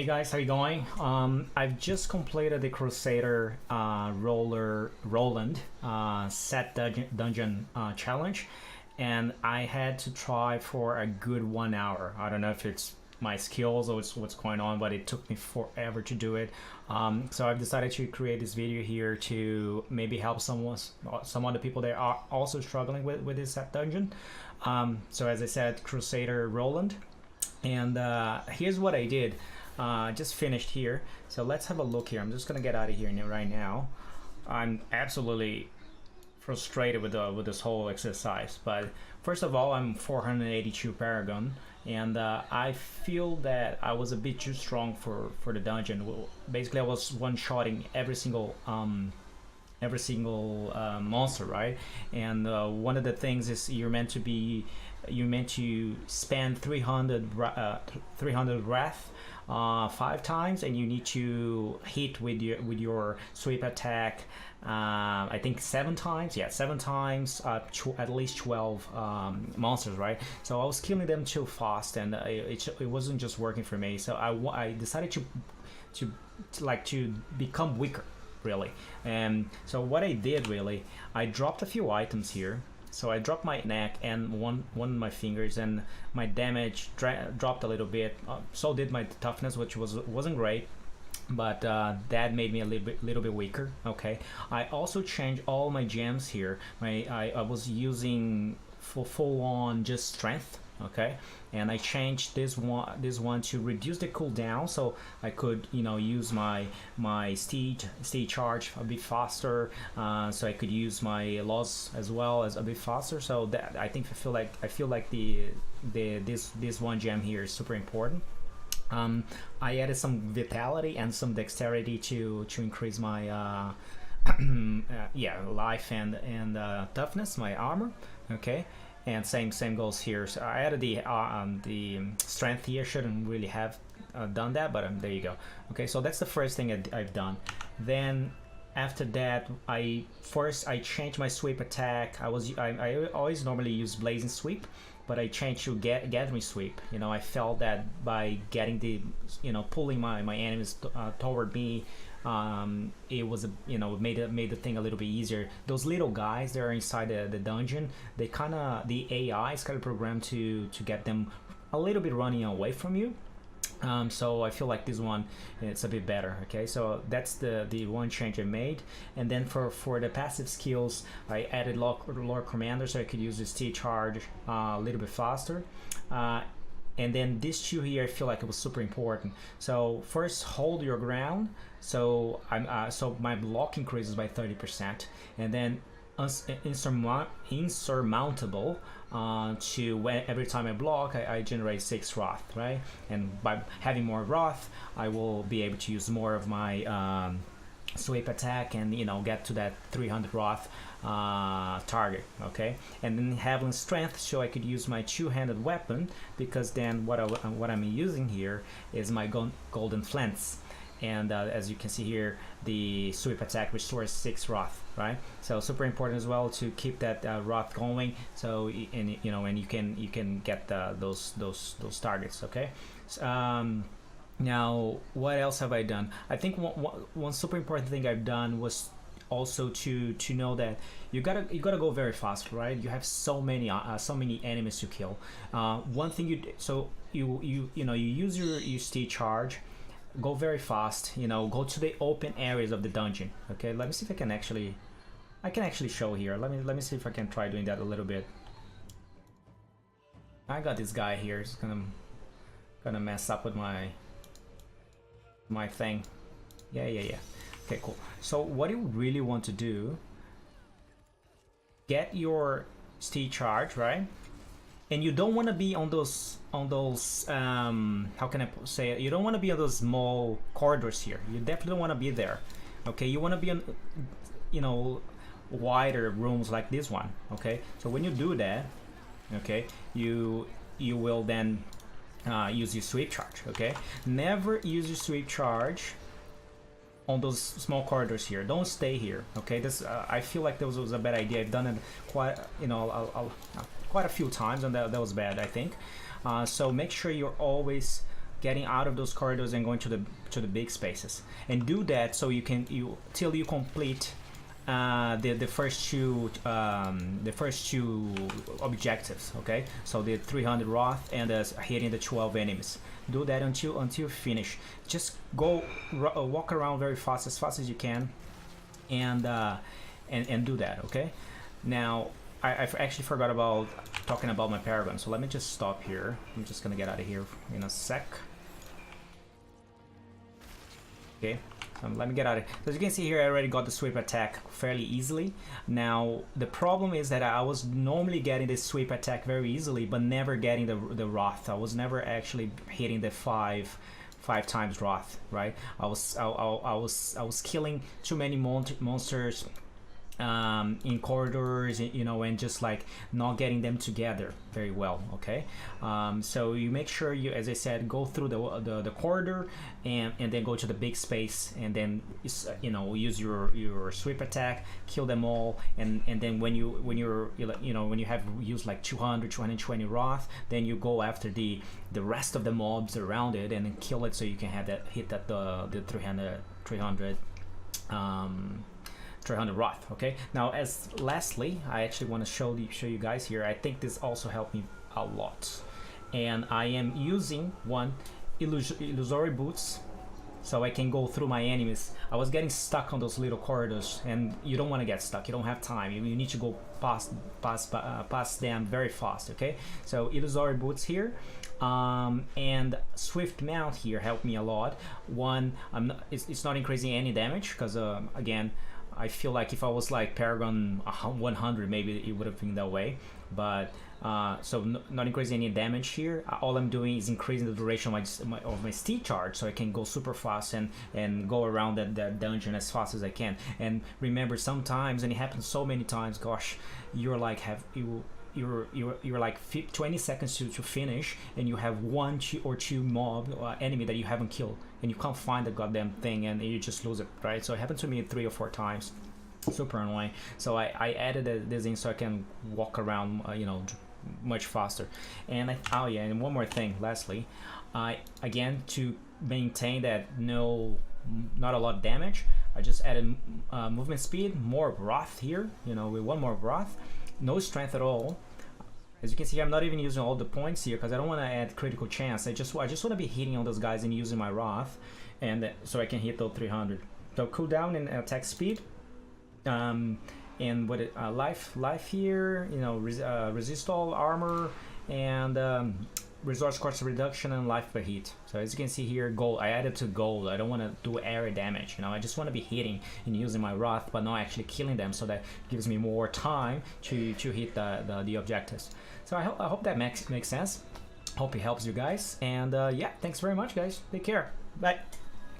Hey guys, how you going? I've just completed the Crusader Roland Set Dungeon challenge, and I had to try for a good 1 hour. I don't know if it's my skills or what's going on, but it took me forever to do it. So I've decided to create this video here to maybe help some other people that are also struggling with this set dungeon. So as I said, Crusader Roland, and here's what I did. Just finished here, so let's have a look here. I'm just gonna get out of here right now. I'm absolutely frustrated with this whole exercise, but first of all, I'm 482 Paragon, and I feel that I was a bit too strong for the dungeon. Well, basically, I was one-shotting every single monster, right? And one of the things is you're meant to spend 300 wrath 5 times, and you need to hit with your sweep attack I think 7 times. Yeah, 7 times, at least 12 monsters, right? So I was killing them too fast, and it wasn't just working for me. So I decided to become weaker, really. And so what I did, really, I dropped a few items here. So I dropped my neck and one of my fingers, and my damage dropped a little bit. So did my toughness, which wasn't great, but that made me a little bit weaker. Okay. I also changed all my gems here. I was using full on just strength. Okay, and I changed this one to reduce the cooldown, so I could use my steed charge a bit faster, so I could use my loss as well as a bit faster. So that I feel like this one gem here is super important. I added some vitality and some dexterity to increase my yeah, life and toughness, my armor. Okay. And same goes here. So I added the strength here. Shouldn't really have done that, but there you go. Okay, so that's the first thing I've done. Then after that, I changed my sweep attack. I always normally use blazing sweep, but I changed to gathering sweep. I felt that by getting pulling my enemies toward me, it was made the thing a little bit easier. Those little guys that are inside the dungeon, the AI is kind of programmed to get them a little bit running away from you. So I feel like this one, it's a bit better. Okay, so that's the one change I made. And then for the passive skills, I added Lord Commander, so I could use the steed charge a little bit faster. And then these two here, I feel like it was super important. So first, hold your ground. So so my block increases by 30%, and then insurmountable. Every time I block, I generate 6 wrath, right? And by having more wrath, I will be able to use more of my sweep attack and get to that 300 wrath target. Okay, and then having strength, so I could use my two-handed weapon, because then what I'm using here is my golden flints. And as you can see here, the sweep attack restores 6 wrath, right? So super important as well to keep that wrath going. So and you can get those targets. Okay. Now what else have I done? I think one super important thing I've done was also to know that you gotta go very fast, right? You have so many enemies to kill. One thing you use your steed charge. Go very fast, go to the open areas of the dungeon. Okay, let me see if I can actually show here. Let me see if I can try doing that a little bit. I got this guy here. It's gonna mess up with my thing. Yeah. Okay, cool. So what you really want to do, get your steed charge, right? And you don't want to be on those how can I say it? You don't want to be on those small corridors here. You definitely don't want to be there. Okay, you want to be on wider rooms like this one. Okay, so when you do that, okay, you will then use your sweep charge. Okay, never use your sweep charge on those small corridors here. Don't stay here. Okay, this I feel like this was a bad idea. I've done it quite a few times, and that was bad, I think. So make sure you're always getting out of those corridors and going to the big spaces, and do that so till you complete the first two objectives. Okay, so the 300 Wrath and hitting the 12 enemies. Do that until you finish. Just go walk around very fast, as you can, and do that. Okay. Now I actually forgot about talking about my Paragon, so let me just stop here. I'm just gonna get out of here in a sec. Okay, let me get out of here. As you can see here, I already got the sweep attack fairly easily. Now the problem is that I was normally getting this sweep attack very easily, but never getting the Wrath. I was never actually hitting the five times Wrath, right? I was killing too many monsters in corridors, you know, and just like not getting them together very well. Okay, so you make sure you, as I said, go through the corridor and then go to the big space, and then you know, use your sweep attack, kill them all, and then when you have used like 220 Wrath, then you go after the rest of the mobs around it and then kill it, so you can have that hit that the 300 Wrath. Okay, now as lastly, I actually want to show you guys here. I think this also helped me a lot, and I am using one illusory boots, so I can go through my enemies. I was getting stuck on those little corridors, and you don't want to get stuck. You don't have time. You need to go past them very fast. Okay, so illusory boots here, and swift mount here helped me a lot. One, it's not increasing any damage because again, I feel like if I was like Paragon 100, maybe it would have been that way, but so not increasing any damage here. All I'm doing is increasing the duration of my steed charge, so I can go super fast and go around that dungeon as fast as I can. And remember, sometimes, and it happens so many times, gosh, you're like you're like 20 seconds to finish, and you have one or two mob enemy that you haven't killed, and you can't find the goddamn thing, and you just lose it, right? So it happened to me 3 or 4 times. Super annoying. So I added this in so I can walk around, you know, much faster. And oh yeah, and one more thing, lastly, again, to maintain that not a lot of damage, I just added movement speed, more Wrath here, you know, with one more Wrath. No strength at all. As you can see, I'm not even using all the points here because I don't want to add critical chance. I just want to be hitting on those guys and using my Wrath, and so I can hit those 300. So cooldown and attack speed, and what life here, you know, resist all armor, and resource cost reduction and life per hit. So as you can see here, gold. I added to gold. I don't want to do area damage. You know, I just want to be hitting and using my Wrath, but not actually killing them. So that gives me more time to hit the objectives. So I hope that makes sense. Hope it helps you guys. And yeah, thanks very much, guys. Take care. Bye.